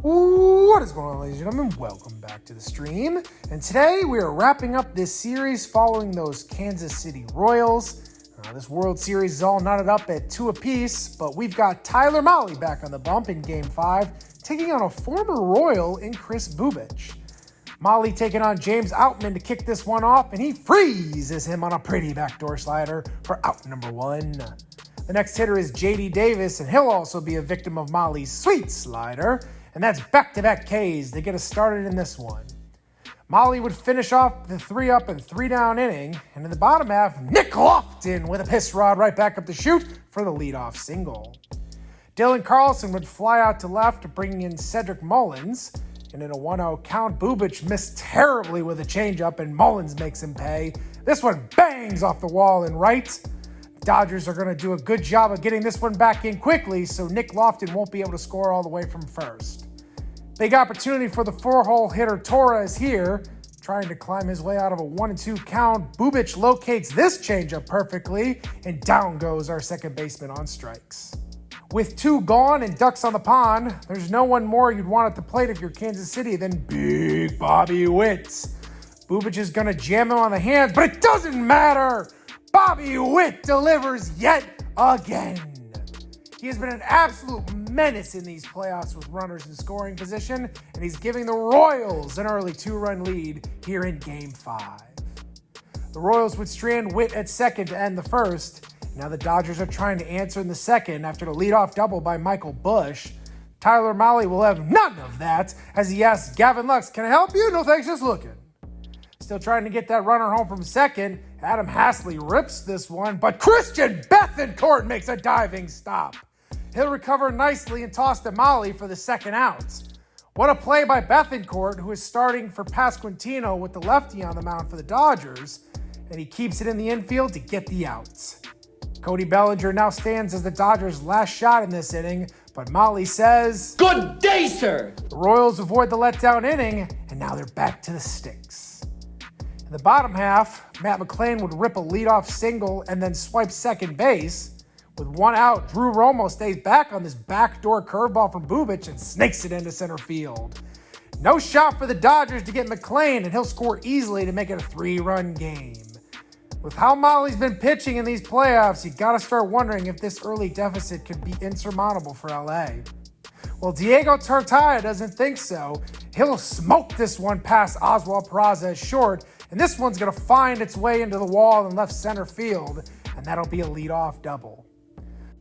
What is going on, ladies and gentlemen? Welcome back to the stream. And today we are wrapping up this series following those Kansas City Royals. This World Series is all knotted up at 2 apiece, but we've got Tyler Mahle back on the bump in Game 5, taking on a former Royal in Kris Bubic. Mahle taking on James Outman to kick this one off, and he freezes him on a pretty backdoor slider for out number 1. The next hitter is J.D. Davis, and he'll also be a victim of Mahle's sweet slider. And that's back-to-back Ks to get us started in this one. Mahle would finish off the 3-up and 3-down inning, and in the bottom half, Nick Lofton with a piss rod right back up the chute for the leadoff single. Dylan Carlson would fly out to left, bringing in Cedric Mullins, and in a 1-0 count, Bubic missed terribly with a changeup, and Mullins makes him pay. This one bangs off the wall and right. Dodgers are going to do a good job of getting this one back in quickly, so Nick Lofton won't be able to score all the way from first. Big opportunity for the 4-hole hitter Torres here, trying to climb his way out of a 1-2 count. Bubic locates this changeup perfectly, and down goes our second baseman on strikes. With 2 gone and ducks on the pond, there's no one more you'd want at the plate if you're Kansas City than Big Bobby Witt. Bubic is going to jam him on the hands, but it doesn't matter! Bobby Witt delivers yet again. He has been an absolute menace in these playoffs with runners in scoring position, and he's giving the Royals an early 2-run lead here in Game 5. The Royals would strand Witt at second to end the first. Now the Dodgers are trying to answer in the second after the leadoff double by Michael Busch. Tyler Mahle will have none of that as he asks Gavin Lux, "Can I help you?" "No thanks, just looking." Still trying to get that runner home from second. Adam Haseley rips this one, but Christian Bethancourt makes a diving stop. He'll recover nicely and toss to Mahle for the second out. What a play by Bethancourt, who is starting for Pasquantino with the lefty on the mound for the Dodgers, and he keeps it in the infield to get the outs. Cody Bellinger now stands as the Dodgers' last shot in this inning, but Mahle says, "Good day, sir!" The Royals avoid the letdown inning, and now they're back to the sticks. In the bottom half, Matt McLain would rip a leadoff single and then swipe second base. With 1 out, Drew Romo stays back on this backdoor curveball from Bubic and snakes it into center field. No shot for the Dodgers to get McLain, and he'll score easily to make it a 3-run game. With how Mahle's been pitching in these playoffs, you gotta start wondering if this early deficit could be insurmountable for LA. Well, Diego Tartaglia doesn't think so. He'll smoke this one past Oswald Peraza short, and this one's going to find its way into the wall in left center field, and that'll be a leadoff double.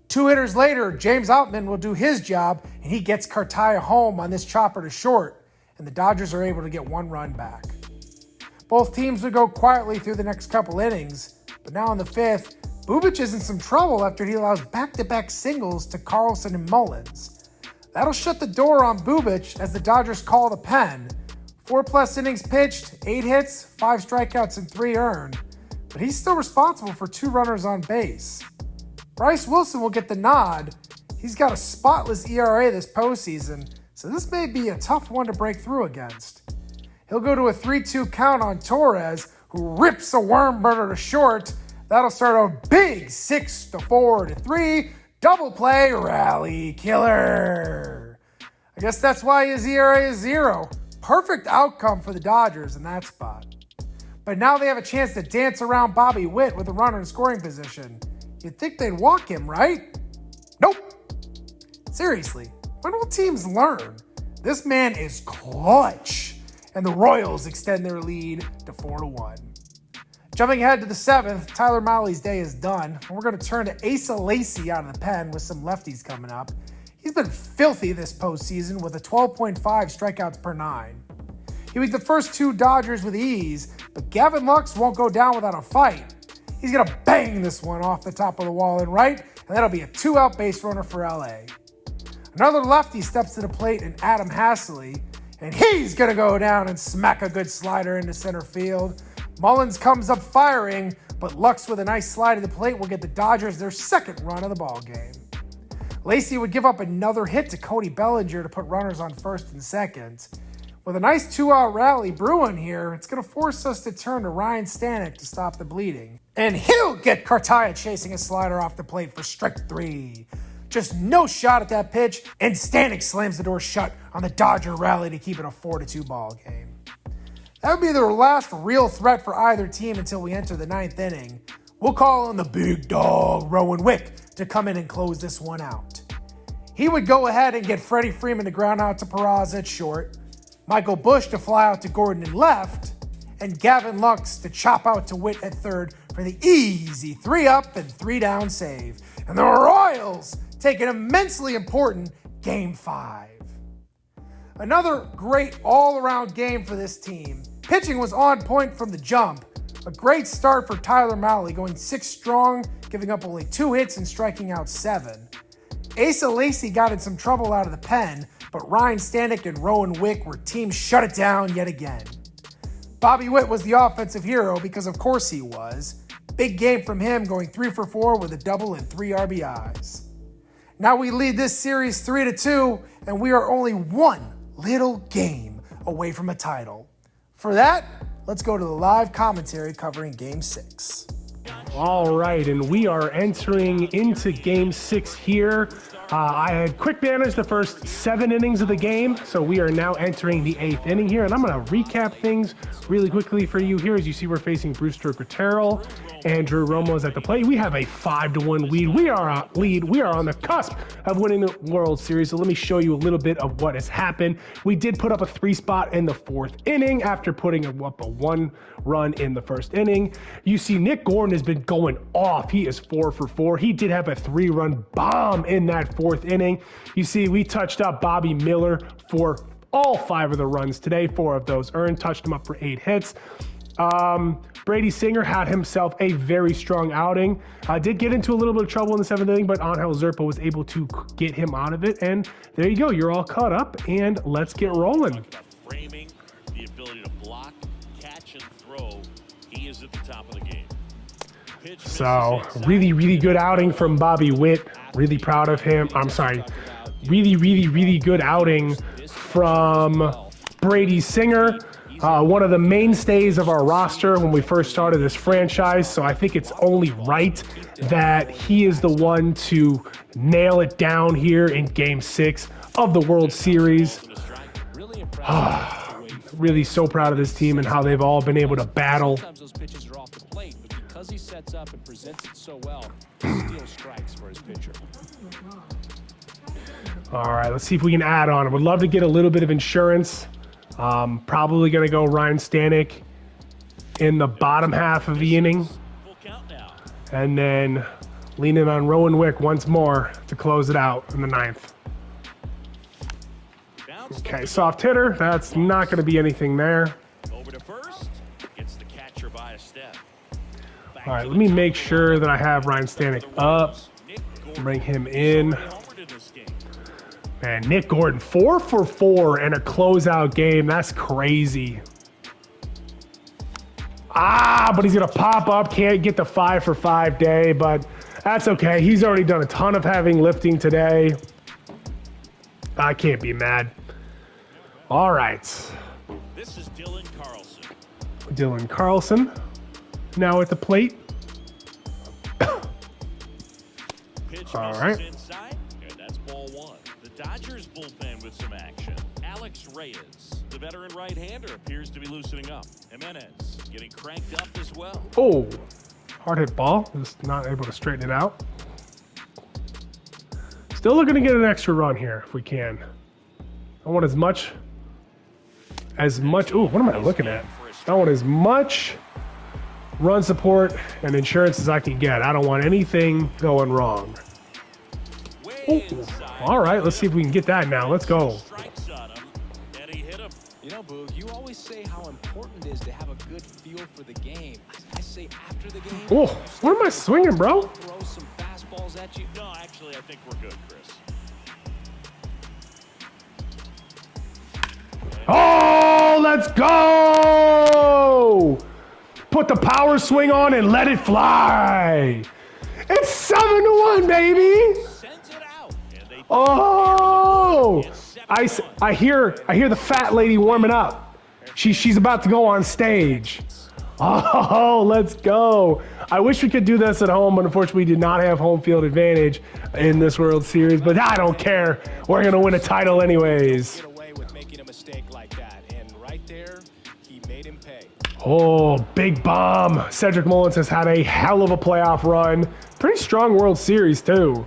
2 hitters later, James Outman will do his job, and he gets Tartaglia home on this chopper to short, and the Dodgers are able to get 1 run back. Both teams would go quietly through the next couple innings, but now in the 5th, Bubic is in some trouble after he allows back-to-back singles to Carlson and Mullins. That'll shut the door on Bubic as the Dodgers call the pen. 4+ innings pitched, 8 hits, 5 strikeouts, and 3 earned. But he's still responsible for 2 runners on base. Bryce Wilson will get the nod. He's got a spotless ERA this postseason, so this may be a tough one to break through against. He'll go to a 3-2 count on Torres, who rips a worm burner to short. That'll start a big 6-4-3 double play rally killer. I guess that's why his ERA is 0. Perfect outcome for the Dodgers in that spot. But now they have a chance to dance around Bobby Witt with a runner in scoring position. You'd think they'd walk him, right? Nope. Seriously, when will teams learn? This man is clutch. And the Royals extend their lead to 4-1. Jumping ahead to the 7th, Tyler Mahle's day is done. And we're going to turn to Asa Lacy out of the pen with some lefties coming up. He's been filthy this postseason with a 12.5 strikeouts per 9. He beat the first 2 Dodgers with ease, but Gavin Lux won't go down without a fight. He's going to bang this one off the top of the wall and right, and that'll be a 2-out base runner for LA. Another lefty steps to the plate in Adam Haseley, and he's going to go down and smack a good slider into center field. Mullins comes up firing, but Lux with a nice slide to the plate will get the Dodgers their 2nd run of the ballgame. Lacy would give up another hit to Cody Bellinger to put runners on 1st and 2nd. With a nice 2-out rally brewing here, it's going to force us to turn to Ryan Stanek to stop the bleeding. And he'll get Tartaglia chasing a slider off the plate for strike 3. Just no shot at that pitch, and Stanek slams the door shut on the Dodger rally to keep it a 4-2 ball game. That would be their last real threat for either team until we enter the 9th inning. We'll call on the big dog, Rowan Wick, to come in and close this one out. He would go ahead and get Freddie Freeman to ground out to Peraza at short, Michael Bush to fly out to Gordon in left, and Gavin Lux to chop out to Witt at third for the easy 3-up and 3-down save. And the Royals take an immensely important Game 5. Another great all-around game for this team. Pitching was on point from the jump. A great start for Tyler Mahle, going 6 strong, giving up only 2 hits and striking out 7. Asa Lacy got in some trouble out of the pen, but Ryan Stanek and Rowan Wick were teams shut it down yet again. Bobby Witt was the offensive hero because of course he was. Big game from him, going 3 for 4 with a double and 3 RBIs. Now we lead this series 3-2, and we are only one little game away from a title. For that, let's go to the live commentary covering Game 6. All right, and we are entering into Game 6 here. I had quick managed the first 7 innings of the game, so we are now entering the 8th inning here, and I'm going to recap things really quickly for you here. As you see, we're facing Brewster Gutierrez. Andrew Romo is at the plate. We have a 5-1 lead. We are on the cusp of winning the World Series, so let me show you a little bit of what has happened. We did put up a 3 spot in the 4th inning after putting up a 1 run in the 1st inning. You see Nick Gordon has been going off. He is 4 for 4. He did have a 3-run bomb in that 4th inning. You see, we touched up Bobby Miller for all 5 of the runs today. 4 of those earned, touched him up for 8 hits. Brady Singer had himself a very strong outing. Did get into a little bit of trouble in the 7th inning, but Angel Zerpa was able to get him out of it. And there you go. You're all caught up, and let's get rolling. Framing, the ability to block, catch, and throw. He is at the top of the game. So really good outing from Bobby Witt. Really proud of him. I'm sorry. Really good outing from Brady Singer. One of the mainstays of our roster when we first started this franchise. So I think it's only right that he is the one to nail it down here in Game 6 of the World Series. Really so proud of this team and how they've all been able to battle. Sometimes those pitches are off the plate, but because he sets up and presents it so well, he steals strikes for his pitcher. All right, let's see if we can add on. I would love to get a little bit of insurance. Probably going to go Ryan Stanek in the bottom half of the inning. And then leaning on Rowan Wick once more to close it out in the 9th. Okay, soft hitter. That's not going to be anything there. Over to first, gets the catcher by a step. All right, let me make sure that I have Ryan Stanek up. Bring him in. Man, Nick Gordon, 4 for 4 in a closeout game. That's crazy. But he's going to pop up. Can't get the 5 for 5 day, but that's okay. He's already done a ton of heavy lifting today. I can't be mad. All right. This is Dylan Carlson. Dylan Carlson now at the plate. All right. Inside, and that's ball 1. The Dodgers bullpen with some action. Alex Reyes, the veteran right-hander, appears to be loosening up. Jimenez getting cranked up as well. Oh, hard hit ball. Just not able to straighten it out. Still looking to get an extra run here if we can. I want as much. Ooh, what am I looking at? I want as much run support and insurance as I can get. I don't want anything going wrong. Ooh, all right, let's see if we can get that now. Let's go. You know, Boog, you always say how important it is to have a good feel for the game. I say after the game. Oh, where am I swinging, bro? Throw some fastballs at you. No, actually, I think we're good, Chris. Oh, let's go! Put the power swing on and let it fly. It's 7-1, baby. Oh, I hear the fat lady warming up. She's about to go on stage. Oh, let's go. I wish we could do this at home, but unfortunately we did not have home field advantage in this World Series, but I don't care. We're going to win a title anyways. Get away with making a mistake like that, and right there, he made him pay. Oh, big bomb. Cedric Mullins has had a hell of a playoff run. Pretty strong World Series, too.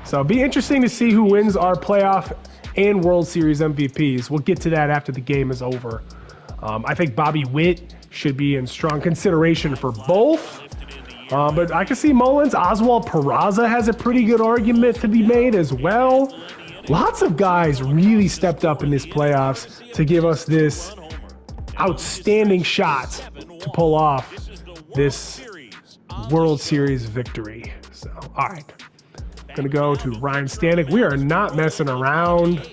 So it'll be interesting to see who wins our playoff and World Series MVPs. We'll get to that after the game is over. I think Bobby Witt should be in strong consideration for both. But I can see Mullins. Oswald Peraza has a pretty good argument to be made as well. Lots of guys really stepped up in these playoffs to give us this outstanding shot to pull off this World Series victory. So, all right. Going to go to Ryan Stanek. We are not messing around.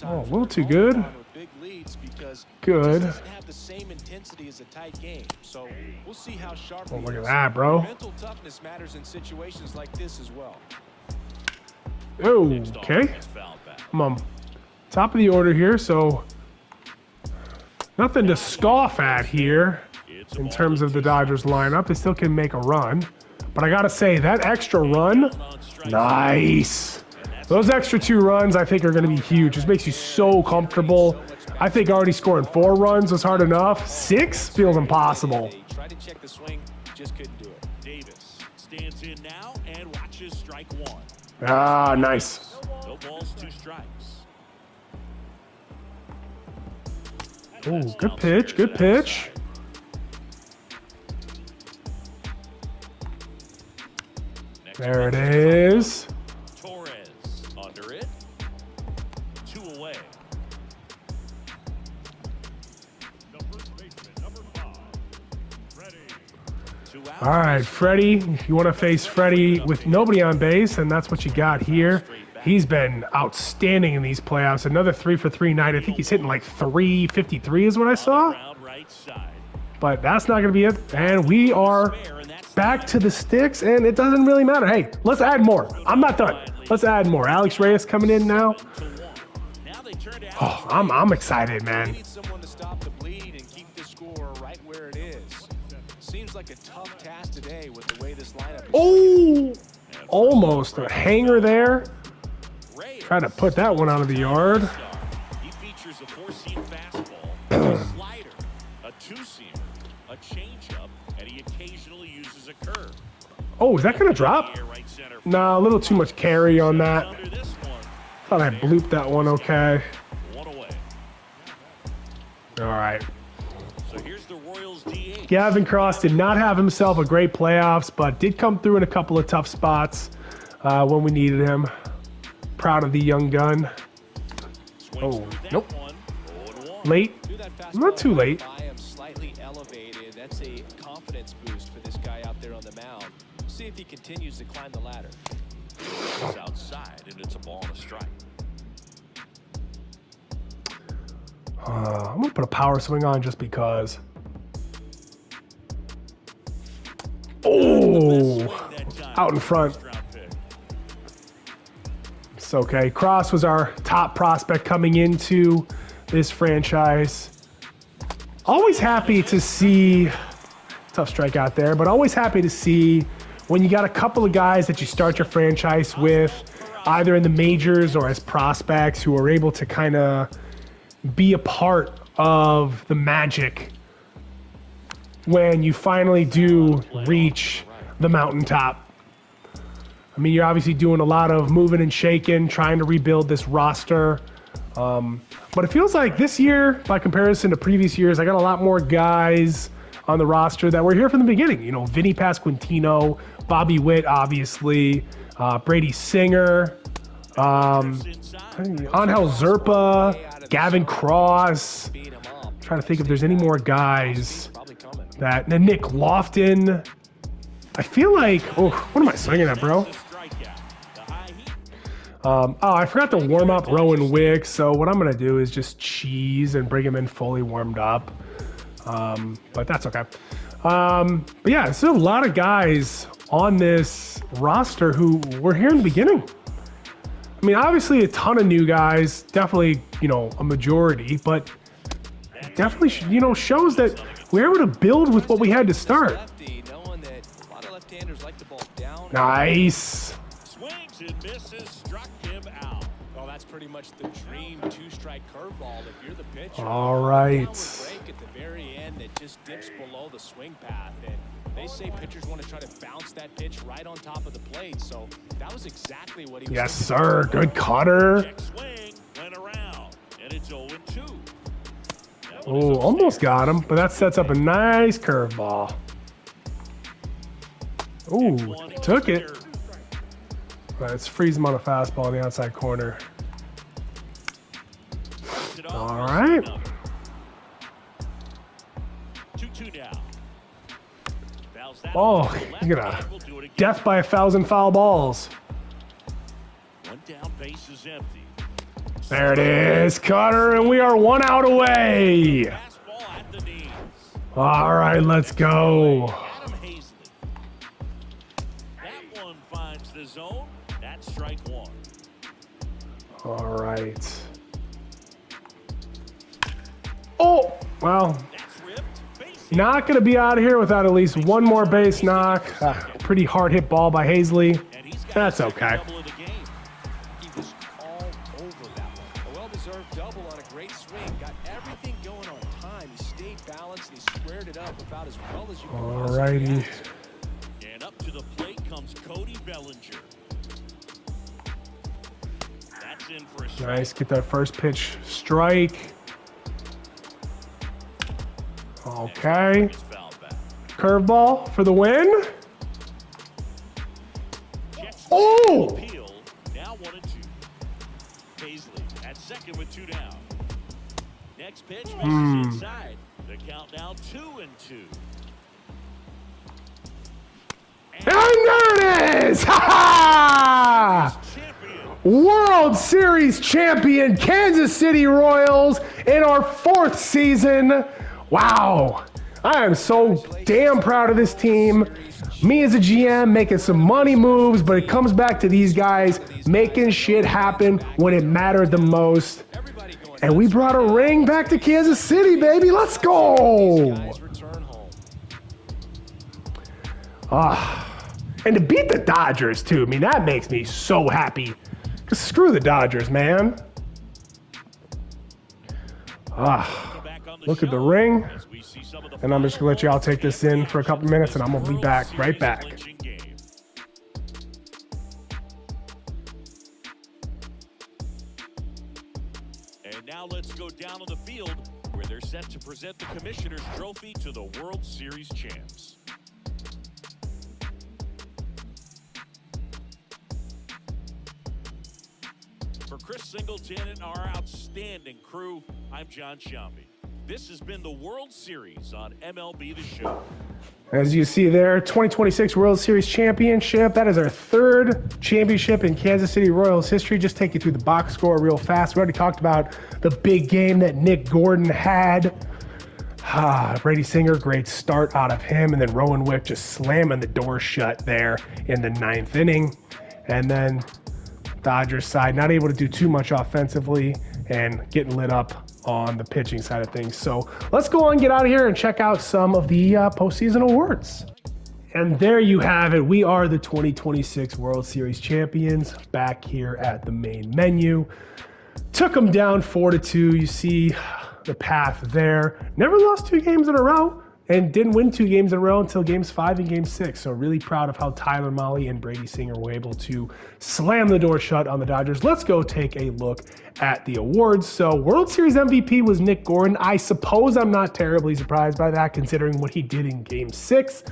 Oh, a little too good. Good. Oh, look at that, bro. Oh, okay. I'm on top of the order here, so nothing to scoff at here in terms of the Dodgers lineup. They still can make a run, but I gotta say that extra run, nice. Those extra 2 runs I think are gonna be huge. This makes you so comfortable. I think already scoring 4 runs was hard enough. 6 feels impossible. Tried to check the swing, just couldn't do it. Davis stands in now and watches strike 1. Ah, nice. No balls, 2 strikes. Oh, good pitch, good pitch. There it is. Torres under it. 2 away. All right, Freddie, you want to face Freddie with nobody on base, and that's what you got here. He's been outstanding in these playoffs. Another 3 for 3 night. I think he's hitting like 353 is what I saw. But that's not going to be it. And we are back to the sticks, and it doesn't really matter. Hey, let's add more. I'm not done. Let's add more. Alex Reyes coming in now. Oh, I'm excited, man. Need someone to stop the bleed and keep the score right where it is. Seems like a tough task today with the way this lineup is. Oh, almost a hanger there. Trying to put that one out of the yard. He features a 4-seam fastball, a slider, a 2-seamer, a changeup, and he occasionally uses a curve. Oh, is that going to drop? Nah, a little too much carry on that. Thought I blooped that one okay. 1 away. All right. So here's the Royals DH. Gavin Cross did not have himself a great playoffs, but did come through in a couple of tough spots when we needed him. Proud of the young gun. Oh, nope. Late. Not too late. I am slightly elevated. That's a confidence boost for this guy out there on the mound. We'll see if he continues to climb the ladder. It's outside, and it's a ball and a strike. I'm going to put a power swing on just because. Oh, out in front. It's okay. Cross was our top prospect coming into this franchise. Always happy to see, tough strike out there, but always happy to see when you got a couple of guys that you start your franchise with, either in the majors or as prospects, who are able to kind of be a part of the magic when you finally do reach the mountaintop. I mean, you're obviously doing a lot of moving and shaking, trying to rebuild this roster. But it feels like this year, by comparison to previous years, I got a lot more guys on the roster that were here from the beginning. You know, Vinny Pasquantino, Bobby Witt, obviously, Brady Singer, Angel Zerpa, Gavin Cross. I'm trying to think if there's any more guys that, Nick Lofton. I feel like, oh, what am I swinging at, bro? Oh, I forgot to warm up Rowan Wicks, so what I'm going to do is just cheese and bring him in fully warmed up. But that's okay. But yeah, there's a lot of guys on this roster who were here in the beginning. I mean, obviously a ton of new guys, definitely, you know, a majority, but definitely, shows that we're able to build with what we had to start. Lefty, knowing that a lot of left-handers like the ball down. Nice. Swings and misses, struck him out. Well, that's pretty much the dream two-strike curveball if you're the pitcher. All right. Downward break at the very end that just dips below the swing path, and they say pitchers want to try to bounce that pitch right on top of the plate, so that was exactly what he was. Yes, sir. Good cutter. Check swing, went around, and it's 0-2. Oh, almost got him, but that sets up a nice curveball. Ooh, took it. All right, let's freeze him on a fastball on the outside corner. All right. 2-2 now. Oh, he's gonna death by 1,000 foul balls. One down, base is empty. There it is, cutter, and we are 1 out away. Fastball at the knees. All right, let's go. Adam Hazley. That one finds the zone. That's strike one. All right. Oh, well, That's ripped. Base not going to be out of here without at least one more base knock. Pretty hard hit ball by Hazley. and he's got That's the okay. double of the game. He was all over that one. A well-deserved double on a great swing. Got everything going on time. He stayed balanced and he squared it up about as well as you can All possibly righty. ask. And up to the plate comes Cody Bellinger. That's in for a strike. Nice, get that first pitch strike. Okay. He's fouled back. Curveball for the win. Jets Oh! appeal. Now 1-2. Hazley at second with 2 down. Next pitch misses inside. The count now 2-2. And there it is! Ha ha! Champion. World Series champion Kansas City Royals in our 4th season. Wow. I am so damn proud of this team. Me as a GM making some money moves, but it comes back to these guys making shit happen when it mattered the most. And we brought a ring back to Kansas City, baby. Let's go. Guys return home. And to beat the Dodgers, too. I mean, that makes me so happy. Because screw the Dodgers, man. Look at the ring. As we see some of the And I'm just going to let y'all take this in for a couple minutes, and I'm going to be back, right back. clinching game. And now let's go down on the field where they're set to present the Commissioner's Trophy to the World Series champs. For Chris Singleton and our outstanding crew, I'm John Shambi. This has been the World Series on MLB The Show. As you see there, 2026 World Series Championship. That is our 3rd championship in Kansas City Royals history. Just take you through the box score real fast. We already talked about the big game that Nick Gordon had. Brady Singer, great start out of him. And then Rowan Wick just slamming the door shut there in the 9th inning. And then Dodgers side, not able to do too much offensively and getting lit up on the pitching side of things. So let's go on, get out of here, and check out some of the postseason awards. And there you have it. We are the 2026 World Series champions back here at the main menu. Took them down 4-2. You see the path there. Never lost 2 games in a row and didn't win 2 games in a row until games 5 and game 6. So really proud of how Tyler Mahle and Brady Singer were able to slam the door shut on the Dodgers. Let's go take a look at the awards. So World Series MVP was Nick Gordon. I suppose I'm not terribly surprised by that considering what he did in game 6.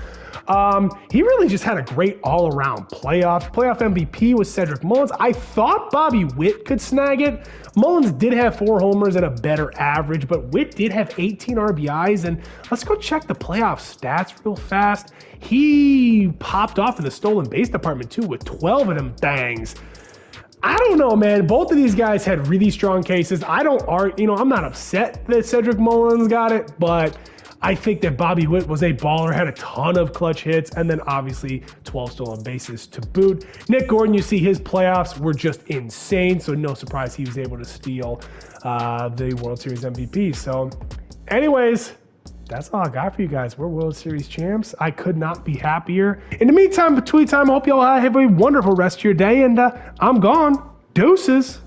He really just had a great all-around playoff. Playoff MVP was Cedric Mullins. I thought Bobby Witt could snag it. Mullins did have 4 homers and a better average, but Witt did have 18 RBIs. And let's go check the playoff stats real fast. He popped off in the stolen base department too with 12 of them thangs. I don't know, man. Both of these guys had really strong cases. I'm not upset that Cedric Mullins got it, but I think that Bobby Witt was a baller, had a ton of clutch hits, and then obviously 12 stolen bases to boot. Nick Gordon, you see his playoffs were just insane, so no surprise he was able to steal the World Series MVP. So Anyways, that's all I got for you guys. We're World Series champs. I could not be happier. In the meantime, between time, I hope you all have a wonderful rest of your day, and I'm gone. Deuces.